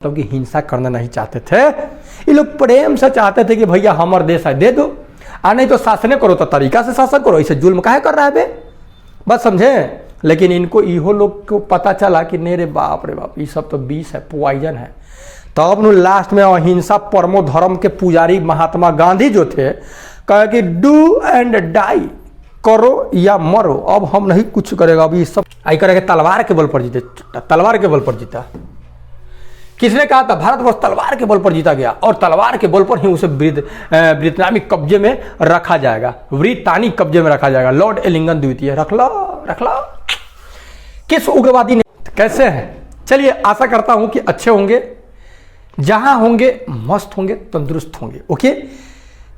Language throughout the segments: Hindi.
मतलब कि हिंसा करना नहीं चाहते थे। ये लोग प्रेम से चाहते थे कि भैया हमार देश है दे दो, आ नहीं तो शासन करो तो तरीका से शासन करो, इसे जुल्म काहे कर रहा है बे, बस समझे। लेकिन इनको इहो लोग को पता चला कि नहीं रे बाप ये सब तो विष है, पॉइजन है। तब तो लास्ट में अहिंसा परमो धर्म के पुजारी महात्मा गांधी जो थे कहे कि डू एंड डाई, करो या मरो, अब हम नहीं कुछ करेगा, अभी सब आई करेगा। तलवार के बल पर जीते, तलवार के बल पर जीता। किसने कहा था? भारतवर्ष तलवार के बल पर जीता गया और तलवार के बल पर ही उसे ब्रितानी कब्जे में रखा जाएगा, ब्रितानी कब्जे में रखा जाएगा। लॉर्ड एलिंगन द्वितीय। रख लो किस उग्रवादी ने, कैसे हैं? चलिए आशा करता हूं कि अच्छे होंगे, जहां होंगे मस्त होंगे, तंदुरुस्त होंगे। ओके,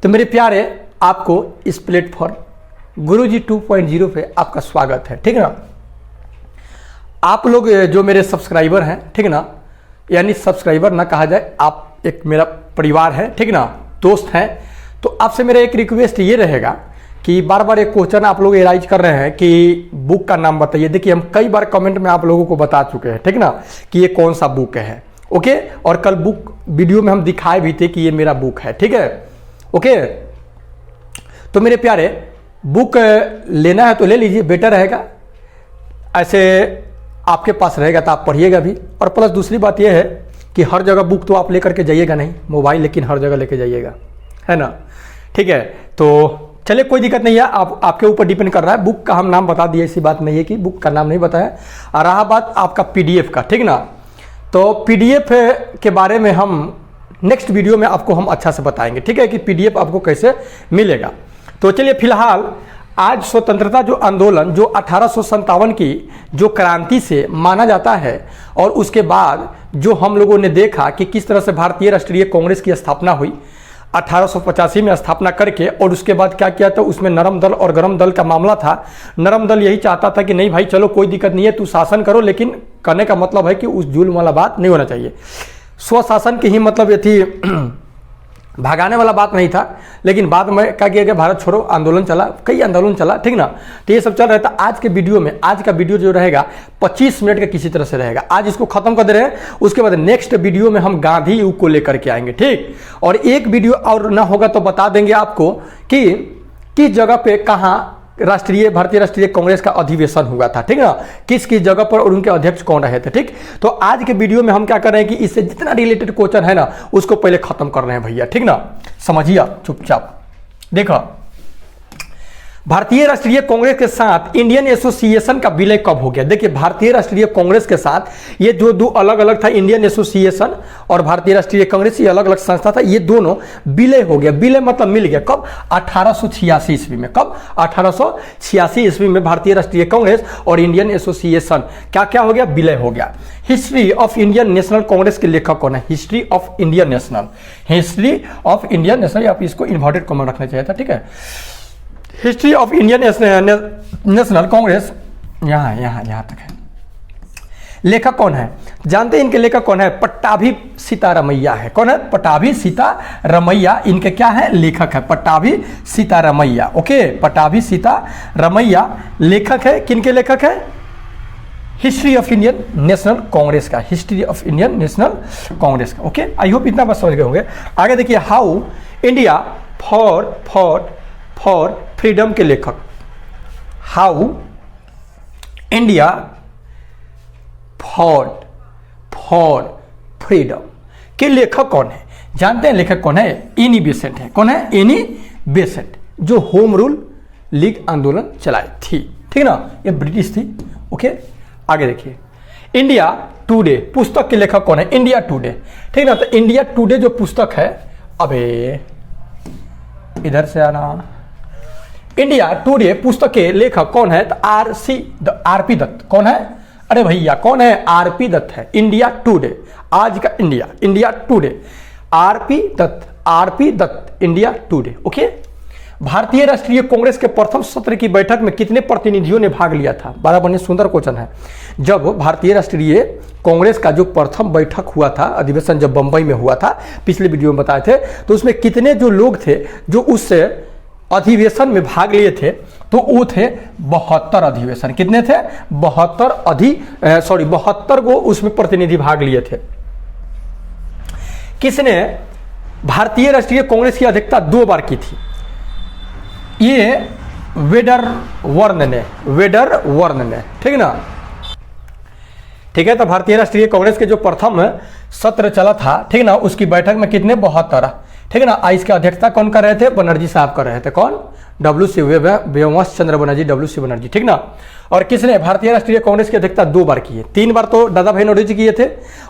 तो मेरे प्यारे, आपको इस प्लेटफॉर्म गुरुजी 2.0 पे आपका स्वागत है, ठीक है ना। आप लोग जो मेरे सब्सक्राइबर हैं, ठीक है ना, यानी सब्सक्राइबर ना कहा जाए, आप एक मेरा परिवार है, ठीक ना, दोस्त हैं। तो आपसे मेरा एक रिक्वेस्ट ये रहेगा कि बार बार एक क्वेश्चन आप लोग एराइज कर रहे हैं कि बुक का नाम बताइए। देखिए, हम कई बार कमेंट में आप लोगों को बता चुके हैं, ठीक ना, कि ये कौन सा बुक है। ओके, और कल बुक वीडियो में हम दिखाए भी थे कि ये मेरा बुक है, ठीक है। ओके, तो मेरे प्यारे, बुक लेना है तो ले लीजिए, बेटर रहेगा। ऐसे आपके पास रहेगा तो आप पढ़िएगा भी। और प्लस दूसरी बात यह है कि हर जगह बुक तो आप लेकर के जाइएगा नहीं, मोबाइल लेकिन हर जगह लेके जाइएगा, है ना, ठीक है। तो चलिए, कोई दिक्कत नहीं है, आपके ऊपर डिपेंड कर रहा है। बुक का हम नाम बता दिए, ऐसी बात नहीं है कि बुक का नाम नहीं बताया। और रहा बात आपका पीडीएफ का, ठीक ना, तो पीडीएफ के बारे में हम नेक्स्ट वीडियो में आपको हम अच्छा से बताएंगे, ठीक है, कि पीडीएफ आपको कैसे मिलेगा। तो चलिए, फिलहाल आज स्वतंत्रता जो आंदोलन जो 1857 की जो क्रांति से माना जाता है, और उसके बाद जो हम लोगों ने देखा कि किस तरह से भारतीय राष्ट्रीय कांग्रेस की स्थापना हुई 1885 में स्थापना करके, और उसके बाद क्या किया था, उसमें नरम दल और गरम दल का मामला था। नरम दल यही चाहता था कि नहीं भाई चलो कोई दिक्कत नहीं है, तू शासन करो, लेकिन करने का मतलब है कि उस जुल्म वाला बात नहीं होना चाहिए। स्वशासन की ही मतलब ये थी, भागाने वाला बात नहीं था। लेकिन बाद में क्या किया गया, भारत छोड़ो आंदोलन चला, कई आंदोलन चला, ठीक ना। तो ये सब चल रहा था। आज के वीडियो में, आज का वीडियो जो रहेगा 25 मिनट का किसी तरह से रहेगा। आज इसको खत्म कर दे रहे हैं, उसके बाद नेक्स्ट वीडियो में हम गांधी युग को लेकर के आएंगे, ठीक। और एक वीडियो और ना होगा तो बता देंगे आपको कि किस जगह पे कहाँ भारतीय राष्ट्रीय कांग्रेस का अधिवेशन हुआ था, ठीक ना, किस किस जगह पर और उनके अध्यक्ष कौन रहे थे, ठीक। तो आज के वीडियो में हम क्या कर रहे हैं कि इससे जितना रिलेटेड क्वेश्चन है ना, उसको पहले खत्म कर रहे हैं भैया, ठीक ना। समझिए चुपचाप। देखो, भारतीय राष्ट्रीय कांग्रेस के साथ इंडियन एसोसिएशन का विलय कब हो गया? देखिए, भारतीय राष्ट्रीय कांग्रेस के साथ ये जो दो अलग अलग था, इंडियन एसोसिएशन और भारतीय राष्ट्रीय कांग्रेस, ये अलग अलग संस्था था, ये दोनों विलय हो गया। विलय मतलब मिल गया कब? 1886 ईस्वी में। कब? 1886 ईस्वी में भारतीय राष्ट्रीय कांग्रेस और इंडियन एसोसिएशन क्या क्या हो गया? विलय हो गया। History of Indian National Congress के लेखक कौन है? History of Indian national, history of Indian national, आप इसको इन्वर्टेड कॉमा रखना चाहिए था, ठीक है। History of Indian National Congress यहां तक है। लेखक कौन है? जानते हैं इनके लेखक कौन है? पट्टाभी सीतारमैया है। कौन है? पट्टाभी सीतारमैया इनके क्या है? लेखक है, पट्टाभी सीतारमैया। ओके, पट्टाभी सीतारमैया लेखक है। किनके लेखक है? History of Indian National Congress का, history of Indian National Congress का। ओके, आई होप इतना बस समझ गए होंगे। आगे देखिए, हाउ इंडिया फॉर फ्रीडम के लेखक, हाउ इंडिया फॉर फ्रीडम के लेखक कौन है? जानते हैं लेखक कौन है? एनी बेसेंट है। कौन है? एनी बेसेंट, जो होम रूल लीग आंदोलन चलाई थी, ठीक ना, ये ब्रिटिश थी। ओके, आगे देखिए, इंडिया टुडे पुस्तक के लेखक कौन है? इंडिया टुडे, ठीक ना। तो इंडिया टुडे जो पुस्तक है, अबे इधर से आना, इंडिया टुडे पुस्तक के लेखक कौन है? तो आरपी दत्त। कौन है? अरे भैया कौन है? आरपी दत्त है। इंडिया टुडे, आज का India Today, RP Dutt, India Today. Okay, Bharatiya Rashtriya Congress के प्रथम सत्र की बैठक में कितने प्रतिनिधियों ने भाग लिया था? बड़ा बढ़िया सुंदर क्वेश्चन है। जब भारतीय राष्ट्रीय कांग्रेस का जो प्रथम बैठक हुआ था, अधिवेशन जब बंबई में हुआ था, पिछले वीडियो में बताए थे, तो उसमें कितने जो लोग थे जो उस अधिवेशन में भाग लिए थे? तो वो थे 72 अधिवेशन। कितने थे? 72 को उसमें प्रतिनिधि भाग लिए थे। किसने भारतीय राष्ट्रीय कांग्रेस की अध्यक्षता 2 बार की थी? ये वेडरवर्न ने, ठीक ना? ठीक है, तो भारतीय राष्ट्रीय कांग्रेस के जो प्रथम सत्र चला था, ठीक ना, उसकी बैठक में कितने 72, ठीक ना। इसकी अध्यक्षता कौन कर रहे थे? बनर्जी साहब कर रहे थे। कौन? व्योमवंश चंद्र बनर्जी, WC बनर्जी, ठीक ना। और किसने भारतीय राष्ट्रीय कांग्रेस की अध्यक्षता 2 बार की है? 3 बार तो दादा भाई नौरोजी किए थे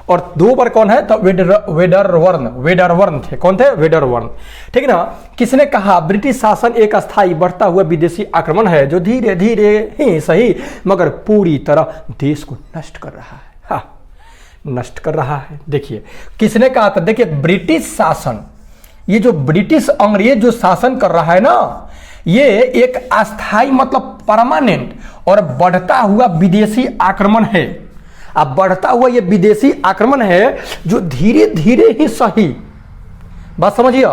और 2 बार कौन है? तो वेडरवर्न थे। कौन थे? वेडरवर्न, ठीक ना। किसने कहा ब्रिटिश शासन एक अस्थायी बढ़ता हुआ विदेशी आक्रमण है जो धीरे धीरे ही सही मगर पूरी तरह देश को नष्ट कर रहा है। हाँ, नष्ट कर रहा है। देखिए किसने कहा था? देखिए ब्रिटिश शासन, ये जो ब्रिटिश अंग्रेज जो शासन कर रहा है ना, ये एक अस्थाई मतलब परमानेंट और बढ़ता हुआ विदेशी आक्रमण है। अब बढ़ता हुआ ये विदेशी आक्रमण है जो धीरे धीरे ही सही, बात समझिए,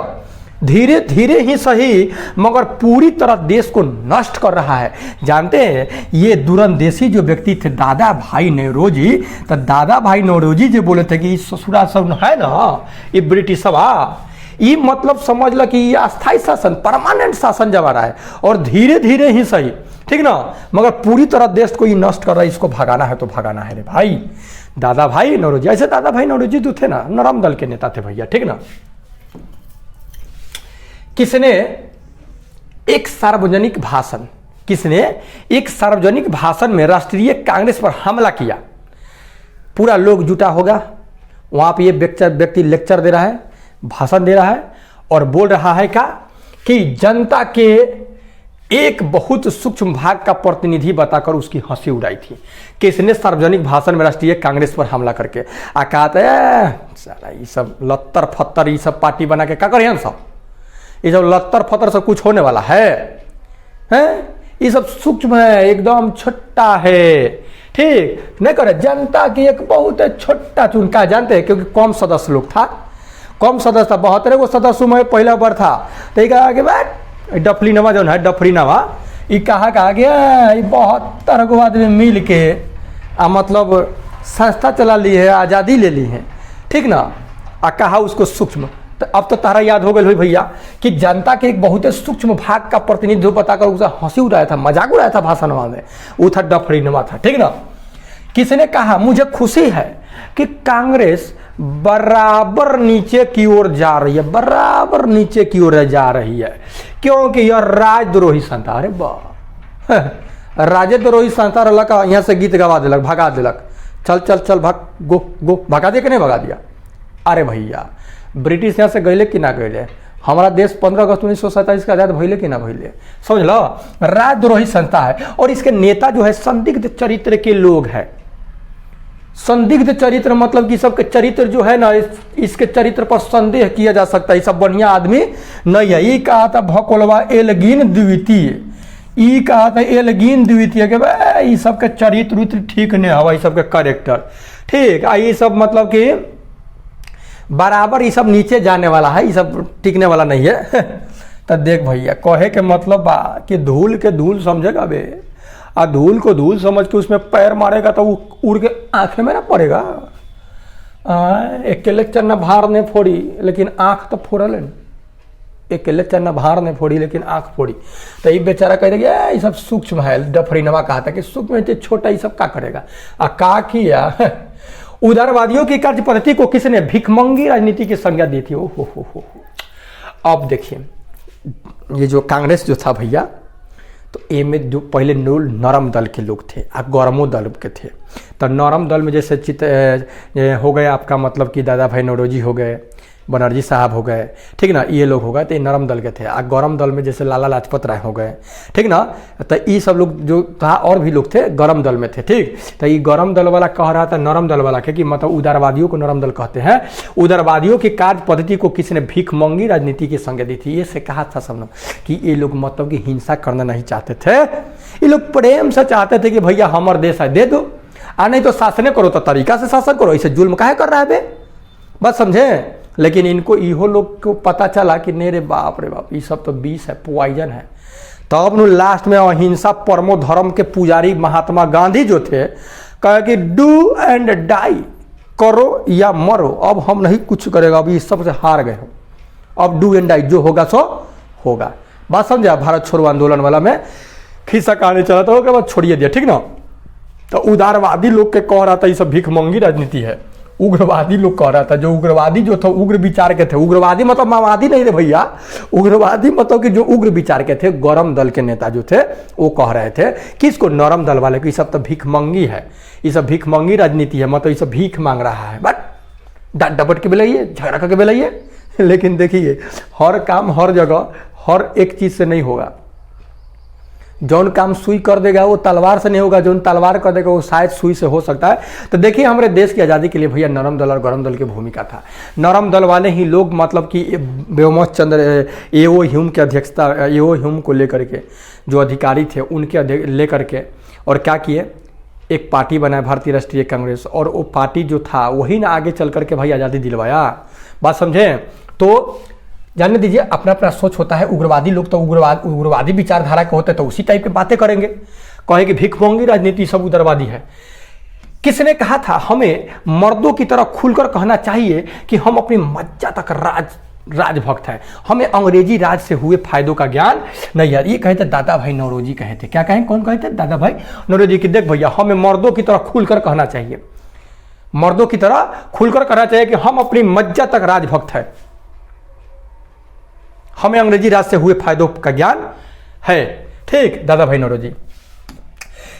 धीरे धीरे ही सही मगर पूरी तरह देश को नष्ट कर रहा है। जानते हैं ये दूरंदेशी जो व्यक्ति थे दादा भाई नौरोजी, तो दादा भाई नौरोजी जो बोले थे कि ससुरा सब है ना ये ब्रिटिश सभा, ये मतलब समझ लो कि ये अस्थाई शासन, परमानेंट शासन जब आ रहा है और धीरे धीरे ही सही, ठीक ना, मगर पूरी तरह देश को ये नष्ट कर रहा है, इसको भगाना है तो भगाना है रे भाई। दादा भाई नौरोजी, ऐसे दादा भाई नौरोजी जो थे ना, नरम दल के नेता थे भैया, ठीक ना। किसने एक सार्वजनिक भाषण में राष्ट्रीय कांग्रेस पर हमला किया? पूरा लोग जुटा होगा, वहां पे ये व्यक्ति लेक्चर दे रहा है, भाषण दे रहा है और बोल रहा है क्या कि जनता के एक बहुत सूक्ष्म भाग का प्रतिनिधि बताकर उसकी हंसी उड़ाई थी। किसने सार्वजनिक भाषण में राष्ट्रीय कांग्रेस पर हमला करके कहते सारा ये सब लत्तर फत्तर ये सब पार्टी बना के क्या करें सब, ये सब लत्तर फत्तर से कुछ होने वाला है? ये सब सूक्ष्म है, एकदम छोटा है, ठीक नहीं करे। जनता की एक बहुत छोटा चुनका, जानते हैं क्योंकि कम सदस्य लोग था, कम सदस्य था, 72 गो सदस्य में पहला बार था। तो कहा कि बैठ डफरीनवा जो है डफरीनवा, ये कहा गया 72 गो आदमी मिल के मतलब संस्था चला ली है, आज़ादी ले ली है, ठीक ना। कहा उसको सूक्ष्म, तो अब तो तारा याद हो गई भैया कि जनता के एक बहुत सूक्ष्म भाग का प्रतिनिधित्व बताकर उसे हंसी उड़ाया था, मजाक उड़ाया था भाषण में, वो था डफरीनवा था, ठीक ना। किसने कहा मुझे खुशी है कि कांग्रेस बराबर नीचे की ओर जा रही है, बराबर नीचे की ओर जा रही है, क्योंकि यह राजद्रोही संस्था, अरे वाह, राजद्रोही संस्था रलक, यहाँ से गीत गवा दिलक, भगा दिलक, चल चल चल भाग, गो भगा दिया कि नहीं भगा दिया? अरे भैया ब्रिटिश यहाँ से गईले कि ना गईले? हमारा देश 15 अगस्त 1947 का आजाद भइले कि ना भइले? समझ लो, राजद्रोही संस्था है और इसके नेता जो है संदिग्ध चरित्र के लोग हैं। संदिग्ध चरित्र मतलब कि सबके चरित्र जो है ना, इसके चरित्र पर संदेह किया जा सकता है, सब बढ़िया आदमी नहीं है। ये कहा था भकोलवा एल्गिन द्वितीय, ये कहा था एल्गिन द्वितीय के भाई ये सबके चरित्र ठीक नहीं हवा, ये सबके कैरेक्टर ठीक, ये सब मतलब कि बराबर ये सब नीचे जाने वाला है, ये सब टिकने वाला नहीं है। तो देख भैया कहे के मतलब कि धूल के धूल समझेगा बे, धूल को धूल समझ के उसमें पैर मारेगा तो वो उड़ के आंखें में ना पड़ेगा। एक लेक्चर न भार ने फोड़ी लेकिन आंख तो फोड़ल, एक लेक्चर न भार ने फोड़ी लेकिन आंख फोड़ी। तो ये बेचारा कह रहा ये सब सूक्ष्म है, डफरीनवा कहा था कि सूक्ष्म है छोटा, ये सब क्या करेगा? का किया उदारवादियों की कार्य पद्धति को किसने भिखमंगी राजनीति की संज्ञा दी थी? ओ हो। अब देखिए ये जो कांग्रेस जो था भैया, तो ए में जो पहले नरम दल के लोग थे, गौरमो दल के थे। तो नरम दल में जैसे हो गए आपका मतलब कि दादा भाई नौरोजी हो गए, बनर्जी साहब हो गए, ठीक ना, ये लोग हो गए, तो ये नरम दल के थे। गरम दल में जैसे लाला लाजपत राय हो गए, ठीक ना, तो ये सब लोग जो था और भी लोग थे गरम दल में थे, ठीक। तो ये गरम दल वाला कह रहा था नरम दल वाला के कि मतलब उदारवादियों को नरम दल कहते हैं। उदारवादियों की कार्य पद्धति को किसने भीखमंगी राजनीति की संज्ञा दी थी? ये से कहा था सब लोग कि ये लोग मतलब कि हिंसा करना नहीं चाहते थे, ये लोग प्रेम से चाहते थे कि भैया हमार देश है दे दो, नहीं तो शासन करो, तो तरीका से शासन करो, इसे जुल्म काहे कर रहा है बे, बस समझे। लेकिन इनको इहो लोग को पता चला कि नहीं रे बाप रे बाप, ये सब तो विष है, पॉइजन है। तब तो लास्ट में अहिंसा परमो धर्म के पुजारी महात्मा गांधी जो थे कहे कि डू एंड डाई, करो या मरो, अब हम नहीं कुछ करेगा, अभी इस सबसे हार गए हम, अब डू एंड डाई, जो होगा सो होगा। बात समझा? भारत छोड़ो आंदोलन वाला में खिस्सा कहानी चला था, उसके बाद छोड़िए दिया, ठीक ना। तो उदारवादी लोग के कह रहा था ये सब भिखमंगी राजनीति है, उग्रवादी लोग कह रहा था, जो उग्रवादी जो थे उग्र विचार के थे, उग्रवादी मतलब माओवादी नहीं थे भैया, उग्रवादी मतलब कि जो उग्र विचार के थे, गरम दल के नेता जो थे वो कह रहे थे किसको, नरम दल वाले को, ये सब तो भिखमंगी है, ये सब भिखमंगी राजनीति है, मतलब ये सब भीख मांग रहा है, बट डांट डपट के बेलाइए, झगड़ा करके बेलाइए। लेकिन देखिए हर काम हर जगह हर एक चीज से नहीं होगा, जौन काम सुई कर देगा वो तलवार से नहीं होगा, जौन तलवार कर देगा वो शायद सुई से हो सकता है। तो देखिए हमारे देश की आज़ादी के लिए भैया नरम दल और गरम दल की भूमिका था। नरम दल वाले ही लोग मतलब कि व्योमकेश चंद्र एओ ह्यूम की अध्यक्षता, एओ ह्यूम को लेकर के जो अधिकारी थे उनके लेकर के और क्या किए, एक पार्टी बनाया भारतीय राष्ट्रीय कांग्रेस, और वो पार्टी जो था वही ना आगे चल करके भाई आज़ादी दिलवाया। बात समझे? तो जानने दीजिए, अपना अपना सोच होता है। उग्रवादी लोग तो उग्रवादी विचारधारा के होते हैं, तो उसी टाइप की बातें करेंगे, कहे कि भिखमंगी राजनीति सब उग्रवादी है। किसने कहा था हमें मर्दों की तरह खुलकर कहना चाहिए कि हम अपनी मज्जा तक राजभक्त हैं, हमें अंग्रेजी राज से हुए फायदों का ज्ञान नहीं है। ये कहे थे दादा भाई नौरोजी, कहे थे, क्या कहें, कौन कहे थे, दादा भाई नौरोजी की। देख भैया हमें मर्दों की तरह खुलकर कहना चाहिए, मर्दों की तरह खुलकर कहना चाहिए कि हम अपनी मज्जा तक राजभक्त हैं, हमें अंग्रेजी राज से हुए फायदों का ज्ञान है। ठीक, दादा भाई नौरोजी।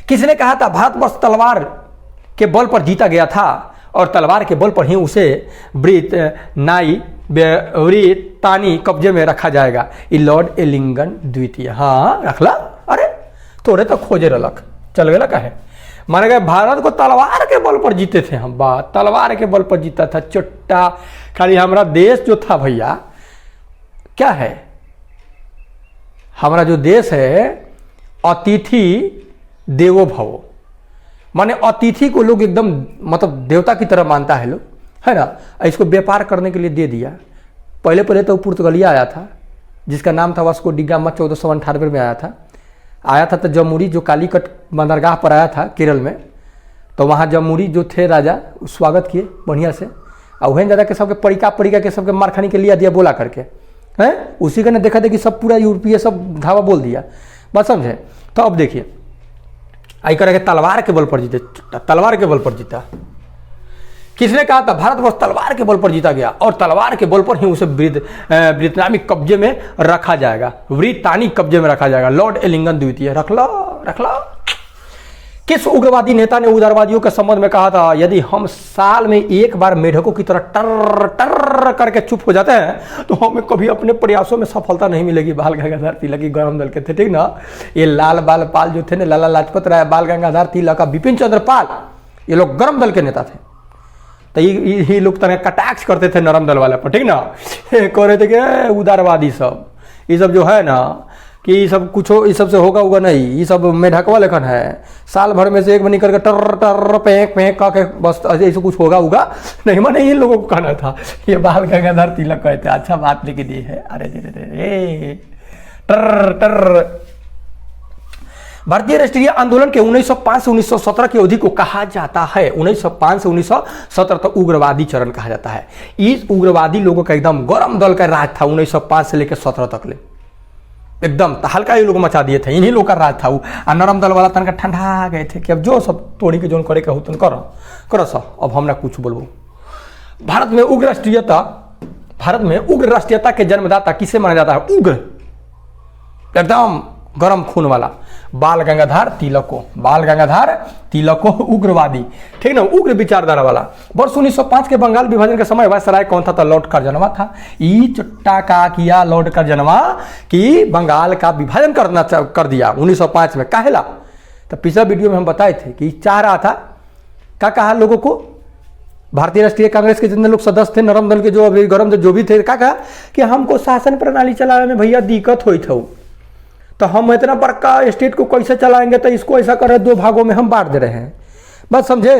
किसने कहा था भारतवर्ष तलवार के बल पर जीता गया था और तलवार के बल पर ही उसे ब्रितानी कब्जे में रखा जाएगा। ये लॉर्ड एलिंगन द्वितीय। हाँ रखला, अरे थोड़े तो खोजे रलक चल गया कहे, माने गए भारत को तलवार के बल पर जीते थे हम, बात तलवार के बल पर जीता था चुट्टा। खाली हमारा देश जो था भैया क्या है, हमारा जो देश है अतिथि देवो भव, माने अतिथि को लोग एकदम मतलब देवता की तरह मानता है लोग, है ना। इसको व्यापार करने के लिए दे दिया। पहले पहले तो पुर्तगालिया आया था जिसका नाम था वास्को डी गामा, 1498 में आया था तो जमुरी जो कालीकट बंदरगाह पर आया था केरल में, तो वहाँ जमुरी जो थे राजा स्वागत किए बढ़िया से, और वहीं ज़्यादा के सबके परिका के सबके मारखानी के लिया दिया बोला करके, हैं उसी का ने देखा था कि सब पूरा यूरोपीय सब धावा बोल दिया। बात समझे? तो अब देखिए आई करके तलवार के बल पर जीते, तलवार के बल पर जीता। किसने कहा था भारतवर्ष तलवार के बल पर जीता गया और तलवार के बल पर ही उसे ब्रितानी कब्जे में रखा जाएगा, ब्रितानी कब्जे में रखा जाएगा। लॉर्ड एलिंगन द्वितीय। रख लो। किस उग्रवादी नेता ने उदारवादियों के संबंध में कहा था यदि हम साल में एक बार मेढकों की तरह टर टर करके चुप हो जाते हैं तो हमें कभी अपने प्रयासों में सफलता नहीं मिलेगी। बाल गंगाधर तिलक गरम दल के थे, ठीक ना। ये लाल बाल पाल जो थे ना, लाला लाजपत राय, बाल गंगाधर तिलक, बिपिन चंद्र पाल, ये लोग गरम दल के नेता थे। तो ये लोग तरह कटाक्ष करते थे नरम दल वाले पर, ठीक ना। कह रहे थे कि उदारवादी सब ये सब जो है ना कि ये सब कुछ इस सब से होगा नहीं, ये सब मेढकवा लेखन है, साल भर में से एक बनी करके टर टर पेंक पेंक का के बस ऐसे कुछ होगा नहीं। मैंने इन लोगों को कहना था, ये बाल गंगाधर तिलक कहते। अच्छा बात लेके दी है, अरे टर टर। भारतीय राष्ट्रीय आंदोलन के 1905 से 1917 की अवधि को कहा जाता है, 1905 से 1917 तक उग्रवादी चरण कहा जाता है। इस उग्रवादी लोगों का एकदम गरम दल का राज था 1905 से लेकर 17 तक ले, एकदम हल्का ये लोग मचा दिए थे, इन्हीं लोग का राज था। वो नरम दल वाला तनका ठंडा गए थे कि अब जो सब तोड़ी के जोन करे के हो तुम करो सब, अब हम ना कुछ बोलबो। भारत में उग्र राष्ट्रीयता के जन्मदाता किसे माना जाता है? उग्र, एकदम गरम खून वाला बाल गंगाधर तिलको उग्रवादी, ठीक ना, उग्र विचारधारा वाला। वर्ष 1905 के बंगाल विभाजन के समय वायसराय कौन था? तो लॉर्ड कर्जनवा था। ई चुट्टा का किया लॉर्ड कर्जनवा कि बंगाल का विभाजन कर दिया 1905 में। काहेला? तो पिछला वीडियो में हम बताए थे कि चाह रहा था, क्या कहा लोगों को, भारतीय राष्ट्रीय कांग्रेस के जितने लोग सदस्य थे, नरम दल के जो अभी गरम जो भी थे, क्या कहा कि हमको शासन प्रणाली चलाने में भैया दिक्कत हुई था, तो हम इतना बड़का स्टेट को कैसे चलाएंगे, तो इसको ऐसा कर 2 भागों में हम बांट दे रहे हैं। बस समझे?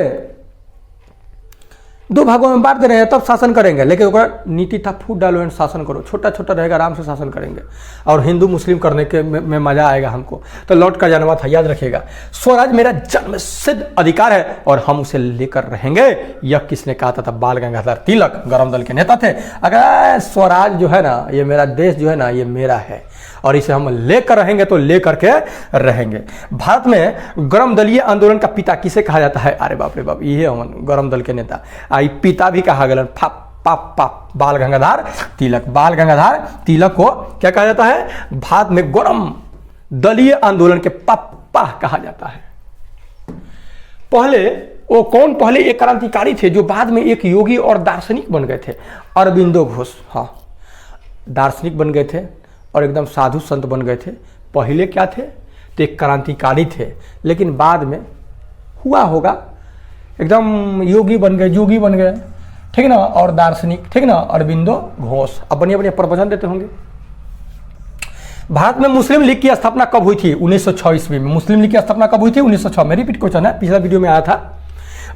दो भागों में बांट दे रहे हैं तब शासन करेंगे, लेकिन ओकरा नीति था फूट डालो एंड शासन करो, छोटा छोटा रहेगा, आराम से शासन करेंगे और हिंदू मुस्लिम करने के में मजा आएगा हमको। तो लौट का जानवा था, याद रखिएगा। स्वराज मेरा जन्मसिद्ध अधिकार है और हम उसे लेकर रहेंगे। यह किसने कहा था? बाल गंगाधर तिलक, गरम दल के नेता थे। अगर स्वराज जो है ना, ये मेरा देश जो है ना, ये मेरा है और इसे हम लेकर रहेंगे तो लेकर के रहेंगे। भारत में गरम दलीय आंदोलन का पिता किसे कहा जाता है? अरे बाप रे बाप, ये अमन गरम दल के नेता। आई पिता भी कहा गया बाल गंगाधर तिलक। बाल गंगाधर तिलक को क्या कहा जाता है? भारत में गरम दलीय आंदोलन के पापा कहा जाता है। पहले वो कौन? पहले एक क्रांतिकारी थे जो बाद में एक योगी और दार्शनिक बन गए थे। अरविंदो घोष, हाँ, दार्शनिक बन गए थे और एकदम साधु संत बन गए थे। पहले क्या थे? तो एक क्रांतिकारी थे, लेकिन बाद में हुआ होगा एकदम योगी बन गए, जोगी बन गए, ठीक ना, और दार्शनिक, ठीक ना, अरविंदो घोष। अब बढ़िया बढ़िया प्रवचन देते होंगे। भारत में मुस्लिम लीग की स्थापना कब हुई थी? 1906 ईस्वी में। मुस्लिम लीग की स्थापना कब हुई थी? 1906 में। रिपीट क्वेश्चन है, पिछला वीडियो में आया था।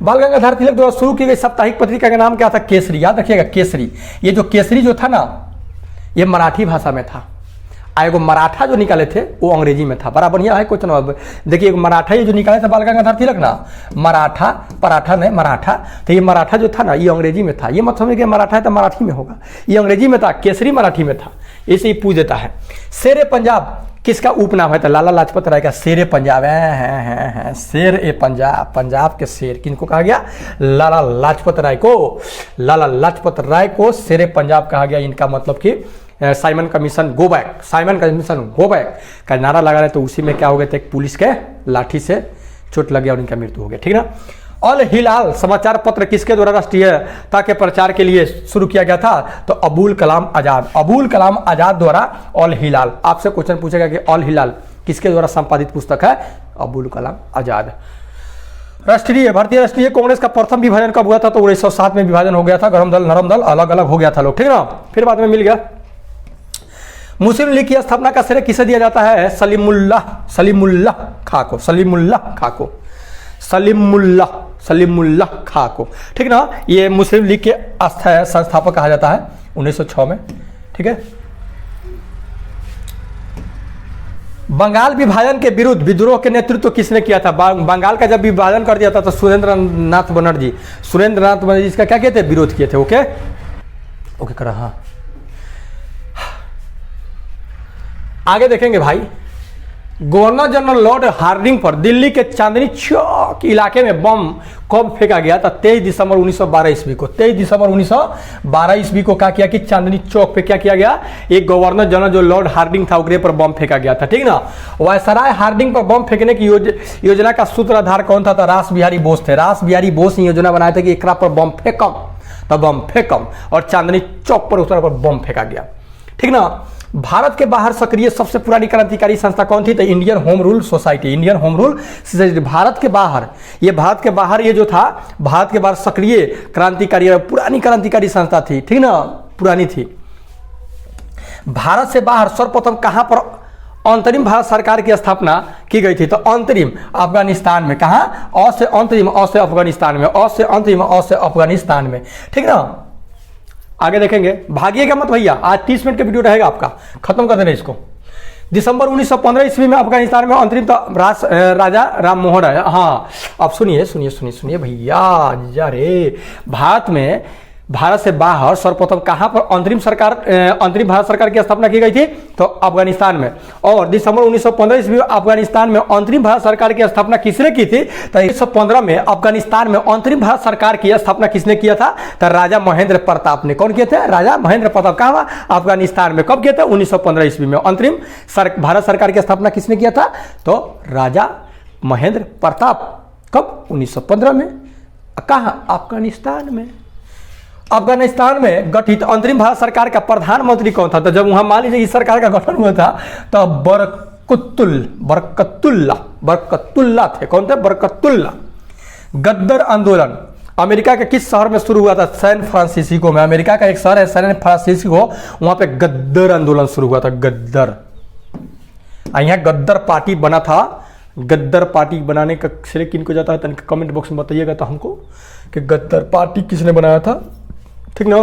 बाल गंगाधर तिलक द्वारा शुरू की गई साप्ताहिक पत्रिका का नाम क्या था? केसरी। याद रखिएगा, केसरी। ये जो केसरी जो था ना, ये मराठी भाषा में था। एगो मराठा जो निकाले थे वो अंग्रेजी में था। बड़ा बढ़िया है क्वेश्चन। देखिए, मराठा ये जो निकाले थे बाल गंगाधर तिलक ना, मराठा, पराठा नहीं, मराठा। तो ये मराठा जो था ना, ये अंग्रेजी में था। ये मत समझिए कि मराठा है तो मराठी में होगा, ये अंग्रेजी में था। केसरी मराठी में था, इसे ही पूछ देता है। शेर पंजाब किसका उपनाम है? तो लाला लाजपत राय का शेर पंजाब है। शेर ए पंजाब, पंजाब के शेर किनको कहा गया? लाला लाजपत राय को। लाला लाजपत राय को शेर पंजाब कहा गया। इनका मतलब कि Simon commission go back, Simon commission go back का नारा लगा रहे, तो उसी में क्या हो गया था? एक पुलिस के लाठी से चोट लग गया और इनका मृत्यु हो गया, ठीक ना। अल हिलाल समाचार पत्र किसके द्वारा राष्ट्रीयता के प्रचार के लिए शुरू किया गया था? तो अबुल कलाम आजाद। अबुल कलाम आजाद द्वारा अल हिलाल। आपसे क्वेश्चन पूछेगा कि अल हिलाल किसके द्वारा संपादित पुस्तक है? अबुल कलाम आजाद। राष्ट्रीय भारतीय राष्ट्रीय कांग्रेस का प्रथम विभाजन कब हुआ था? तो 1907 में विभाजन हो गया था। गरम दल नरम दल अलग अलग हो गया था लोग, ठीक ना, फिर बाद में मिल गया। मुस्लिम लीग की स्थापना का श्रेय किसे दिया जाता है? सलीमुल्लाह खां को। सलीमुल्लाह खां को। सलीमुल्लाह खां को, ठीक ना। ये मुस्लिम लीग के संस्थापक कहा जाता है 1906 में, ठीक है। बंगाल विभाजन के विरुद्ध विद्रोह के नेतृत्व किसने किया था? बंगाल का जब विभाजन कर दिया था तो सुरेंद्र नाथ बनर्जी इसका क्या कहते हैं? विरोध किए थे। ओके ओके करा, हाँ। आगे देखेंगे भाई, गवर्नर जनरल लॉर्ड हार्डिंग पर दिल्ली के चांदनी चौक इलाके में बम कब फेंका गया था? 23 दिसंबर 1912 ईस्वी को। 23 दिसंबर 1912 ईस्वी को क्या किया कि चांदनी चौक पे क्या किया गया? एक गवर्नर जनरल जो लॉर्ड हार्डिंग था उनके पर बम फेंका गया था, ठीक ना। वायसराय हार्डिंग पर बम फेंकने की योजना का सूत्रधार कौन था? रास बिहारी बोस थे। रास बिहारी बोस ने योजना बनाया था कि एकरा पर बम फेंकम, तब बम फेंकम, और चांदनी चौक पर उस पर बम फेंका गया, ठीक ना। भारत के बाहर सक्रिय सबसे पुरानी क्रांतिकारी संस्था कौन थी? तो Indian home rule society. Indian home rule society. Bharat के बाहर ये जो था, भारत के बाहर सक्रिय क्रांतिकारी पुरानी क्रांतिकारी संस्था थी, ठीक ना, पुरानी थी। भारत से बाहर सर्वप्रथम कहां पर अंतरिम भारत सरकार की स्थापना की गई थी? तो अंतरिम अफगानिस्तान में। कहां? अ से अंतरिम, अ से अफगानिस्तान में, अ से अंतरिम, अ से अफगानिस्तान में, ठीक ना। आगे देखेंगे, भागिएगा मत भैया, आज 30 मिनट का वीडियो रहेगा आपका, खत्म कर देना इसको। दिसंबर 1915 ईस्वी में अफगानिस्तान में अंतरिम राजा राम मोहन राय। हाँ, अब सुनिए भैया, अरे भारत से बाहर सर्वप्रथम कहां पर अंतरिम भारत सरकार की स्थापना की गई थी? तो अफगानिस्तान में। और दिसंबर 1915 ईस्वी में अफगानिस्तान में अंतरिम भारत सरकार की स्थापना किसने की थी? तो 1915 में अफगानिस्तान में अंतरिम भारत सरकार की स्थापना किसने किया था? तो राजा महेंद्र प्रताप ने। कौन किए थे? राजा महेंद्र प्रताप। कहां? अफगानिस्तान में। कब किया था? 1915 ईस्वी में अंतरिम भारत सरकार की स्थापना किसने किया था? तो राजा महेंद्र प्रताप। कब? 1915 में। कहां? अफगानिस्तान में। अफगानिस्तान में गठित अंतरिम भारत सरकार का प्रधानमंत्री कौन था? तो जब वहां मान लीजिए इस सरकार का गठन हुआ था तो बरकतुल्ला थे। कौन थे? बरकतुल्ला। गद्दर आंदोलन अमेरिका के किस शहर में शुरू हुआ था? सैन फ्रांसिस्को में। अमेरिका का एक शहर है सैन फ्रांसिस्को, वहां पे गद्दर आंदोलन शुरू हुआ था। गद्दर, यहाँ गद्दर पार्टी बना था। गद्दर पार्टी बनाने का श्रेय किनको जाता है? कमेंट बॉक्स में बताइएगा तो हमको कि गद्दार पार्टी किसने बनाया था, ठीक ना।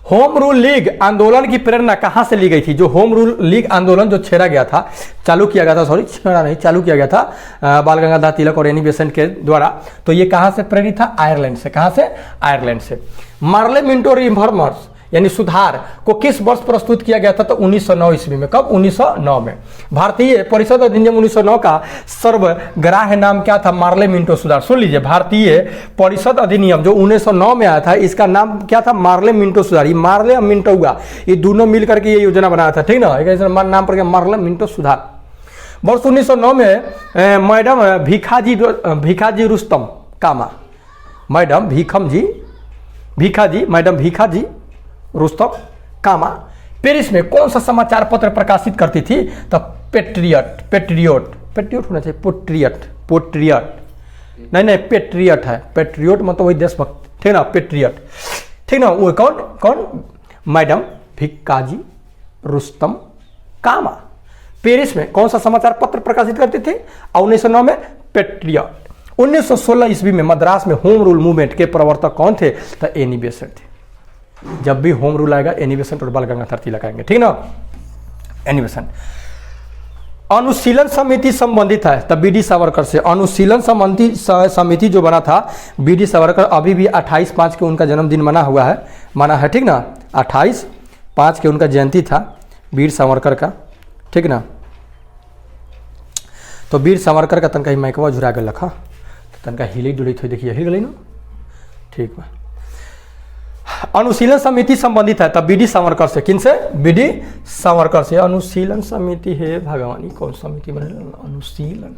होम रूल लीग आंदोलन की प्रेरणा कहां से ली गई थी? जो होम रूल लीग आंदोलन जो छेड़ा गया था, चालू किया गया था, सॉरी छेड़ा नहीं, चालू किया गया था बाल गंगाधर तिलक और एनी बेसेंट के द्वारा, तो ये कहां से प्रेरित था? आयरलैंड से। कहां से? आयरलैंड से। मार्ले मिंटो रिफॉर्मर्स यानी सुधार को किस वर्ष प्रस्तुत किया गया था? तो 1909 ईस्वी में। कब? 1909 में। भारतीय परिषद अधिनियम 1909 का सर्वग्राह्य नाम क्या था? मार्ले मिंटो सुधार। सुन लीजिए, भारतीय परिषद अधिनियम जो 1909 में आया था, इसका नाम क्या था? मार्ले मिंटो सुधार। ये मार्ले और मिंटोगा, ये दोनों मिलकर के ये योजना बनाया था, ठीक ना। नाम पर मार्ले मिंटो सुधार। वर्ष 1909 में मैडम भीखाजी रुस्तम कामा, मैडम भीखाजी रुस्तम कामा पेरिस में कौन सा समाचार पत्र प्रकाशित करती थी? तो पेट्रियट होना चाहिए, पोट्रियट नहीं, पेट्रियट है। पेट्रियट मतलब वही देशभक्त, ठीक ना, पेट्रियट, ठीक ना। वो कौन? मैडम भीखाजी रुस्तम कामा पेरिस में कौन सा समाचार पत्र प्रकाशित करते थे? 1909 में पेट्रियट। 1916 ईस्वी में मद्रास में होम रूल मूवमेंट के प्रवर्तक कौन थे? तो एनी बेसेंट थे। जब भी होम रूल आएगा एनी बेसेंट और बाल गंगाधर तिलक आएंगे, ठीक ना। Annie Besant. अनुशीलन समिति संबंधित है तब बी डी सावरकर से। अनुशीलन संबंधी समिति जो बना था बी डी सावरकर, अभी भी 28/5 के उनका जन्मदिन माना है, ठीक ना। 28/5 के उनका जयंती था वीर सावरकर का, ठीक ना। तो वीर सावरकर का तनका ही माइकवा झुरा गल रखा, तनका हिली डुली थी, देखिए हिल गई ना, ठीक है। अनुशीलन समिति संबंधित है तब बी डी सावरकर से। किन से? बी डी सावरकर से। अनुशीलन समिति है भगवानी, कौन समिति बने? अनुशीलन।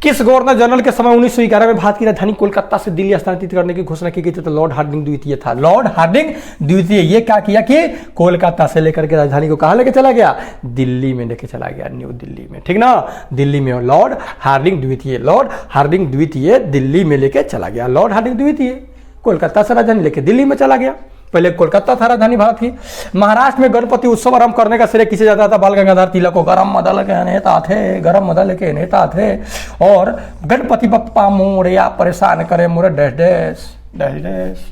किस गवर्नर जनरल के समय 1911 में भारत की राजधानी कोलकाता से दिल्ली स्थानांतरित करने की घोषणा की गई थी? तो लॉर्ड हार्डिंग द्वितीय था। लॉर्ड हार्डिंग द्वितीय। ये क्या किया कि कोलकाता से लेकर के राजधानी को कहां लेके चला गया? दिल्ली में लेके चला गया, न्यू दिल्ली में, ठीक ना। दिल्ली में लॉर्ड हार्डिंग द्वितीय दिल्ली में लेके चला गया। लॉर्ड हार्डिंग द्वितीय कोलकाता से राजधानी लेके दिल्ली में चला गया। पहले कोलकाता था राजधानी भारत की। महाराष्ट्र में गणपति उत्सव आरंभ करने का श्रेय किसे जाता था? बाल गंगाधर तिलक को। गरम मदल के नेता थे और गणपति बप्पा मोरया परेशान करे मोरे डैश डैश।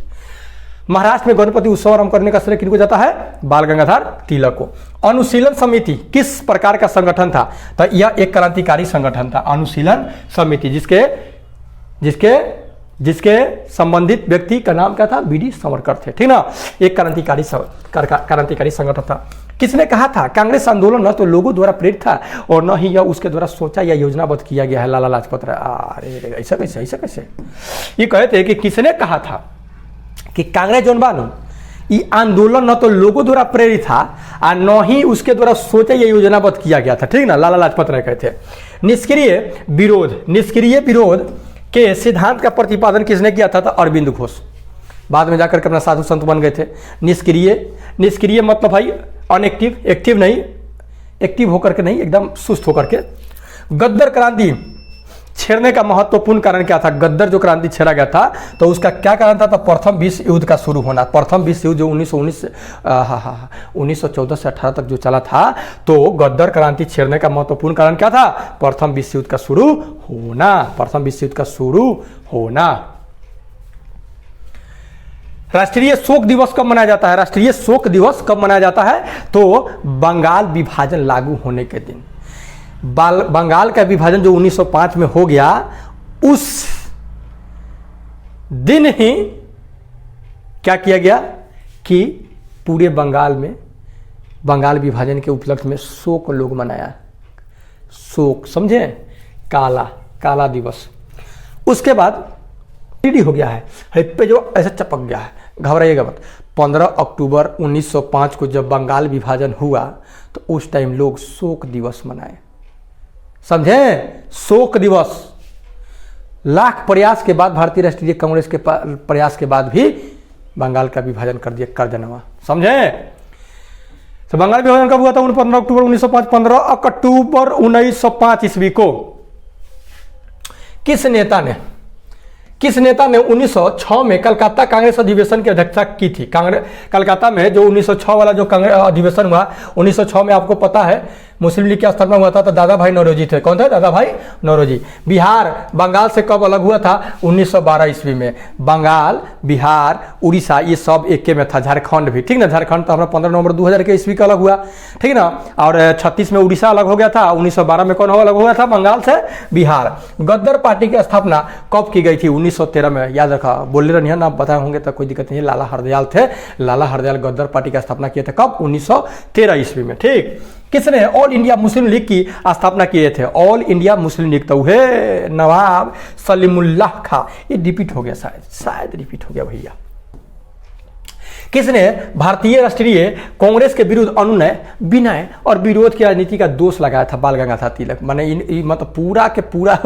महाराष्ट्र में गणपति उत्सव आरंभ करने का श्रेय किनको जाता है? बाल गंगाधर तिलक को। अनुशीलन समिति किस प्रकार का संगठन था? तो यह एक क्रांतिकारी संगठन था। अनुशीलन समिति जिसके संबंधित व्यक्ति का नाम क्या था? बी डी सावरकर थे, ठीक ना। एक क्रांतिकारी संगठन था। किसने कहा था कांग्रेस आंदोलन न तो लोगों द्वारा प्रेरित था और न ही यह उसके द्वारा सोचा या योजनाबद्ध किया गया है? लाला लाजपत राय। अरे ऐसा कैसे? ये कहते कि किसने कहा था कि कांग्रेस जोन बानू ये आंदोलन न तो लोगों द्वारा प्रेरित था और न ही उसके द्वारा सोचा या योजनाबद्ध किया गया था, ठीक ना। लाला लाजपत राय कहते। निष्क्रिय विरोध के सिद्धांत का प्रतिपादन किसने किया था? तो अरविंद घोष। बाद में जाकर के अपना साधु संत बन गए थे। निष्क्रिय मतलब भाई अनएक्टिव, एक्टिव नहीं, एक्टिव होकर के नहीं, एकदम सुस्त होकर के। गद्दर क्रांति छेड़ने का महत्वपूर्ण कारण क्या था? गद्दर जो क्रांति छेड़ा गया था तो उसका क्या कारण था? तो प्रथम विश्व युद्ध का शुरू होना। प्रथम विश्व युद्ध जो 1914 से 18 तक जो चला था, तो गद्दर क्रांति छेड़ने का महत्वपूर्ण कारण क्या था? प्रथम विश्व युद्ध का शुरू होना। राष्ट्रीय शोक दिवस कब मनाया जाता है? राष्ट्रीय शोक दिवस कब मनाया जाता है? तो बंगाल विभाजन लागू होने के दिन। बंगाल का विभाजन जो 1905 में हो गया, उस दिन ही क्या किया गया कि पूरे बंगाल में बंगाल विभाजन के उपलक्ष्य में शोक लोग मनाया। शोक समझे? काला दिवस। उसके बाद रेडी हो गया है पे जो ऐसा चपक गया है, घबराइएगा मत। 15 अक्टूबर 1905 को जब बंगाल विभाजन हुआ तो उस टाइम लोग शोक दिवस मनाए, समझे? शोक दिवस। लाख प्रयास के बाद, भारतीय राष्ट्रीय कांग्रेस के प्रयास के बाद भी बंगाल का विभाजन कर देना, समझे? तो बंगाल विभाजन कब हुआ था? 15 अक्टूबर 1905। 15 अक्टूबर 1905 ईस्वी को किस नेता ने 1906 में कलकत्ता कांग्रेस अधिवेशन की अध्यक्षता की थी? कलकत्ता में जो 1906 वाला जो कांग्रेस अधिवेशन हुआ 1906 में, आपको पता है मुस्लिम लीग की स्थापना हुआ था तो दादा भाई नौरोजी थे। कौन थे? दादा भाई नौरोजी। बिहार बंगाल से कब अलग हुआ था? 1912 ईस्वी में। बंगाल, बिहार, उड़ीसा ये सब एक के में था। झारखंड भी, ठीक ना, झारखंड तो हमारा 15 नवंबर 2000 के ईस्वी का अलग हुआ, ठीक ना। और 36 में उड़ीसा अलग हो गया था। 1912 में कौन अलग हुआ था? बंगाल से बिहार। गद्दर पार्टी की स्थापना कब की गई थी? 1913 में। याद रखा, बोले रही ना, बताए होंगे तो कोई दिक्कत नहीं। लाला हरदयाल थे, लाला हरदयाल गद्दर पार्टी की स्थापना किए थे। कब? 1913 ईस्वी में, ठीक। किसने ऑल इंडिया मुस्लिम लीग की स्थापना किए थे? ऑल इंडिया मुस्लिम लीग तो है नवाब सलीमुल्लाह खां। ये रिपीट हो गया, शायद रिपीट हो गया भैया। किसने भारतीय राष्ट्रीय कांग्रेस के विरुद्ध अनुनय, विनय और विरोध की राजनीति का दोष लगाया था? बाल गंगाधर तिलक। माने मतलब पूरा के पूरा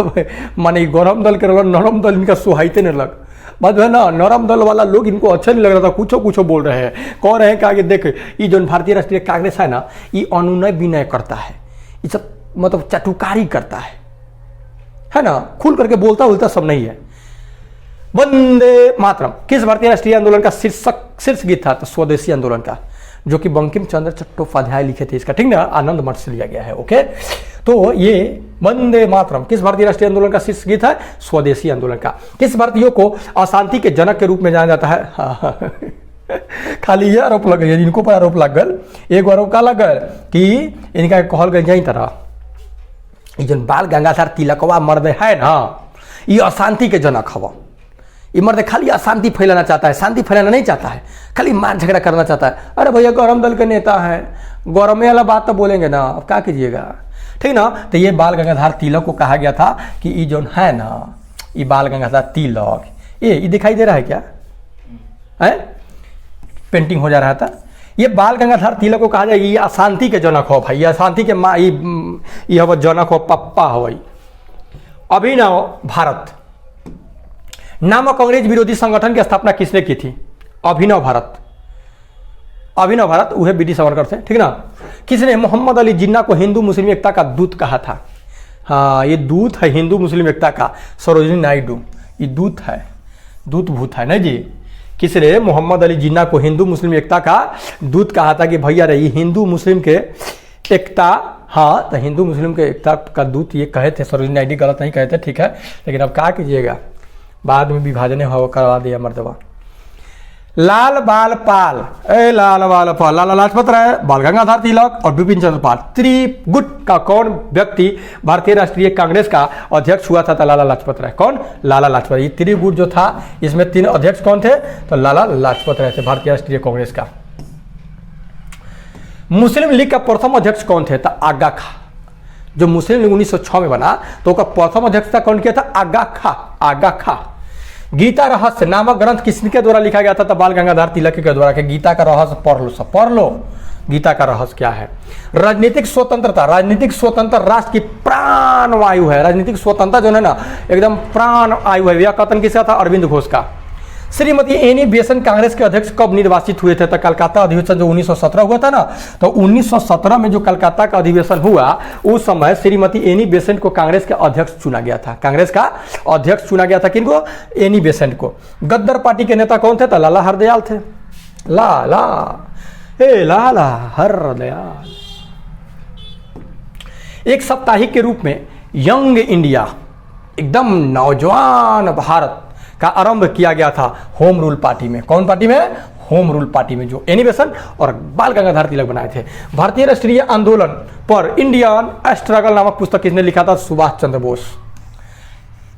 माने गरम दल के नरम दल इनका सुहाइते नहीं लग, बात है ना। नरम दल वाला लोग इनको अच्छा नहीं लग रहा था, कुछ कुछ बोल रहे हैं। कह रहे हैं कि आगे देख, ये जो भारतीय राष्ट्रीय कांग्रेस है ना, ये अनुनय विनय करता है, ये सब मतलब चाटुकारी करता है ना, खुल करके बोलता उलता सब नहीं है। वंदे मातरम किस भारतीय राष्ट्रीय आंदोलन का शीर्ष गीत था? तो स्वदेशी आंदोलन का, जो कि बंकिम चंद्र चट्टोपाध्याय लिखे थे इसका, ठीक ना, आनंद मठ से लिया गया है। ओके, तो ये वंदे मातरम किस भारतीय राष्ट्रीय आंदोलन का शीर्ष गीत है? स्वदेशी आंदोलन का। किस भारतीयों को अशांति के जनक के रूप में जाना जाता है? खाली ये आरोप लग गया, इनको पर आरोप लग गल। एक आरोप का लग गल कि इनका कहल गई यही तरह, ये जो बाल गंगाधर तिलकवा मर्द है ना, ये अशांति के जनक हवा। ये मर्द खाली अशांति फैलाना चाहता है, शांति फैलाना नहीं चाहता है, खाली मार झगड़ा करना चाहता है। अरे भैया गौरम दल के नेता है, गौरम वाला बात तो बोलेंगे ना, अब क्या कीजिएगा, ठीक ना। तो ये बाल गंगाधर तिलक को कहा गया था कि ये जो है ना, ये बाल गंगाधर तिलक, ये दिखाई दे रहा है क्या है? पेंटिंग हो जा रहा था। ये बाल गंगाधर तिलक को कहा जाए ये अशांति के जनक हो भाई, अशांति के माँ, ये जनक हो, पप्पा हो भाई। अभिनव भारत नामक अंग्रेज विरोधी संगठन की स्थापना किसने की थी? अभिनव भारत। अभिनव भारत वह बीडी सावरकर थे, ठीक ना। किसने मोहम्मद अली जिन्ना को हिंदू मुस्लिम एकता का दूत कहा था? हाँ, ये दूत है हिंदू मुस्लिम एकता का, सरोजिनी नायडू। ये दूत है, दूत भूत है ना जी। किसने मोहम्मद अली जिन्ना को हिंदू मुस्लिम एकता का दूत कहा था कि भैया रे हिंदू मुस्लिम के एकता, हाँ तो हिंदू मुस्लिम के एकता का दूत ये कहे थे। सरोजिनी नायडू गलत नहीं कहे थे, ठीक है, लेकिन अब क्या कीजिएगा, बाद में विभाजन करवा दिया मर्दवा। लाल बाल पाल, लाल बाल पाल, लाला लाजपत राय, बाल गंगाधर तिलक और बिपिन चंद्र पाल। त्रिगुट का कौन व्यक्ति भारतीय राष्ट्रीय कांग्रेस का अध्यक्ष हुआ था? तो लाला लाजपत राय। कौन? लाला लाजपत। ये त्रिगुट जो था इसमें 3 अध्यक्ष कौन थे? तो लाला लाजपत राय थे भारतीय राष्ट्रीय कांग्रेस का। मुस्लिम लीग का प्रथम अध्यक्ष कौन थे? तो आगा खां। जो मुस्लिम लीग 1906 में बना तो उसका प्रथम अध्यक्षता कौन किया था? आगा खां। आगा खां। गीता रहस्य नामक ग्रंथ किसके द्वारा लिखा गया था? तो बाल गंगाधर तिलक के द्वारा। कि गीता का रहस्य पढ़ लो, सब पढ़ लो, गीता का रहस्य क्या है। राजनीतिक स्वतंत्रता, राजनीतिक स्वतंत्र राष्ट्र की प्राण वायु है। राजनीतिक स्वतंत्रता जो है ना एकदम प्राण वायु है। यह कथन किसका था? अरविंद घोष का। श्रीमती एनी बेसेंट कांग्रेस के अध्यक्ष कब निर्वाचित हुए थे? तो कलकत्ता अधिवेशन जो 1917 हुआ था ना, तो 1917 में जो कलकत्ता का अधिवेशन हुआ उस समय श्रीमती एनी बेसेंट को कांग्रेस के अध्यक्ष चुना गया था। कांग्रेस का अध्यक्ष चुना गया था किनको? एनी बेसेंट को। गद्दर पार्टी के नेता कौन थे? तो लाला हरदयाल थे। लाला हरदयाल। एक साप्ताहिक के रूप में यंग इंडिया, एकदम नौजवान भारत का आरंभ किया गया था होम रूल पार्टी में। कौन पार्टी में? होम रूल पार्टी में, जो एनी बेसेंट और बाल गंगाधर तिलक बनाए थे। भारतीय राष्ट्रीय आंदोलन पर इंडियन स्ट्रगल नामक पुस्तक किसने लिखा था? सुभाष चंद्र बोस।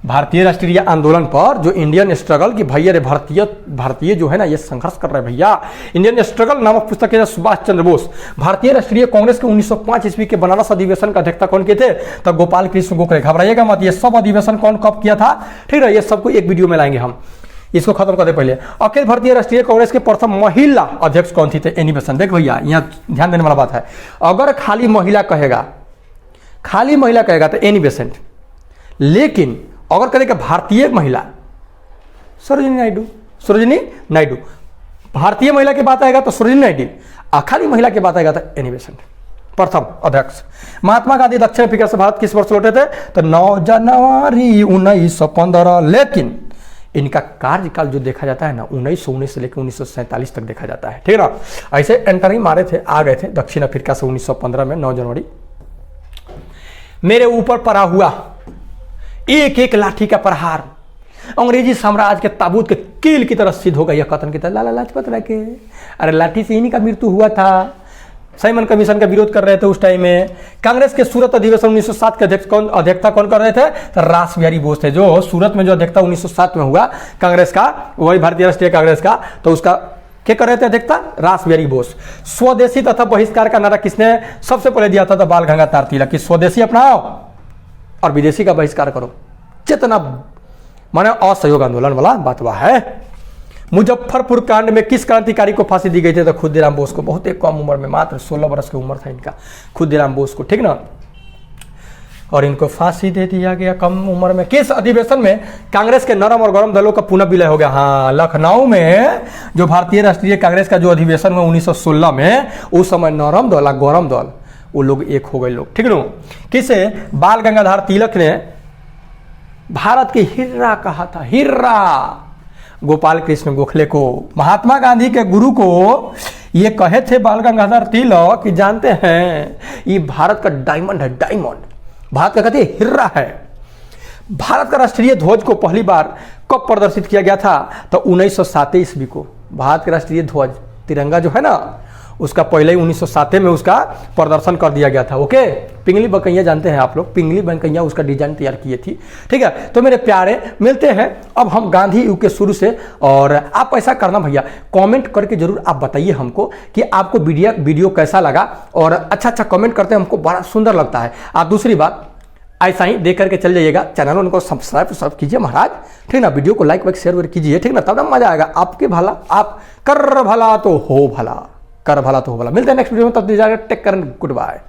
भारतीय राष्ट्रीय आंदोलन पर जो इंडियन स्ट्रगल की भैया रे भारतीय जो है ना ये संघर्ष कर रहे हैं भैया, इंडियन स्ट्रगल नामक पुस्तक है सुभाष चंद्र बोस। भारतीय राष्ट्रीय कांग्रेस के 1905 ईस्वी के बनारस अधिवेशन का अध्यक्षता कौन किए थे? तो गोपाल कृष्ण गोखले। घबराइएगा मत, ये सब अधिवेशन कौन कब किया था, ठीक है, ये सबको एक वीडियो में लाएंगे हम, इसको खत्म कर दे पहले। अखिल भारतीय राष्ट्रीय कांग्रेस के प्रथम महिला अध्यक्ष कौन थी? Annie Besant. देख भैया यहाँ ध्यान देने वाला बात है, अगर खाली महिला कहेगा तो एनी बेसेंट, लेकिन अगर कहेगा भारतीय महिला सरोजिनी नायडू, भारतीय महिला की बात आएगा तो सरोजिनी नायडू, खाली महिला की बात आएगा तो एनी बेसेंट प्रथम अध्यक्ष। महात्मा गांधी दक्षिण अफ्रीका से भारत किस वर्ष लौटे थे? तो 9 जनवरी 1915। लेकिन इनका कार्यकाल जो देखा जाता है ना 1919 से लेकर 1947 तक देखा जाता है, ठीक है ना। ऐसे एंट्री मारे थे, आ गए थे दक्षिण अफ्रीका से 1915 में 9 जनवरी मेरे ऊपर पड़ा हुआ एक एक लाठी का प्रहार अंग्रेजी साम्राज्य के ताबूत के कील की तरह सिद्ध हो गया, कथन की तरह लाला लाजपत राय के। अरे लाठी से इन्हीं का मृत्यु हुआ था। साइमन कमीशन का विरोध कर रहे थे उस टाइम में। कांग्रेस के सूरत अधिवेशन 1907 के अध्यक्षता कौन कर रहे थे? तो रास बिहारी बोस थे, जो सूरत में जो अध्यक्षता 1907 में हुआ कांग्रेस का, वही भारतीय राष्ट्रीय कांग्रेस का, तो उसका क्या कर रहे थे अध्यक्षता? रास बिहारी बोस। स्वदेशी तथा बहिष्कार का नारा किसने सबसे पहले दिया था? तो बाल गंगाधर तिलक कि स्वदेशी अपनाओ और विदेशी का बहिष्कार करो। चेतना माने असहयोग आंदोलन वाला बात वह है। मुजफ्फरपुर कांड में किस क्रांतिकारी को फांसी दी गई थी? तो खुदीराम बोस को। बहुत एक कम उम्र में, मात्र 16 वर्ष की उम्र था इनका, खुदीराम बोस को, ठीक ना। और इनको फांसी दे दिया गया कम उम्र में। किस अधिवेशन में कांग्रेस के नरम और गरम दलों का पुनः विलय हो गया? हाँ, लखनऊ में जो भारतीय राष्ट्रीय कांग्रेस का जो अधिवेशन हुआ 1916 में, उस समय नरम दल और गरम दल वो लोग एक हो गए लोग, ठीक ना। किसे? बाल गंगाधर तिलक ने भारत के हिर्रा कहा था, हिर्रा। गोपाल कृष्ण गोखले को, महात्मा गांधी के गुरु को ये कहे थे बाल गंगाधर तिलक कि जानते हैं ये भारत का डायमंड है, डायमंड भारत का कहते हिर्रा है। भारत का राष्ट्रीय ध्वज को पहली बार कब प्रदर्शित किया गया था? तो 1907 ईस्वी को। भारत का राष्ट्रीय ध्वज तिरंगा जो है ना, उसका पहले ही 1907 में उसका प्रदर्शन कर दिया गया था। ओके, पिंगली बकैया जानते हैं आप लोग, पिंगली बकैया उसका डिजाइन तैयार किए थी, ठीक है। तो मेरे प्यारे मिलते हैं अब हम गांधी युग के शुरू से। और आप ऐसा करना भैया, कमेंट करके जरूर आप बताइए हमको कि आपको वीडियो कैसा लगा, और अच्छा कमेंट करते हैं, हमको बड़ा सुंदर लगता है। आप दूसरी बात ऐसा ही देख करके चल जाइएगा, चैनल उनको सब्सक्राइब कीजिए महाराज, ठीक ना। वीडियो को लाइक शेयर कीजिए, ठीक ना, तब ना मजा आएगा। आपके भला, आप कर भला तो हो भला, कर भला तो हो भला। मिलते हैं नेक्स्ट वीडियो में, तब टेक केयर, गुड बाय।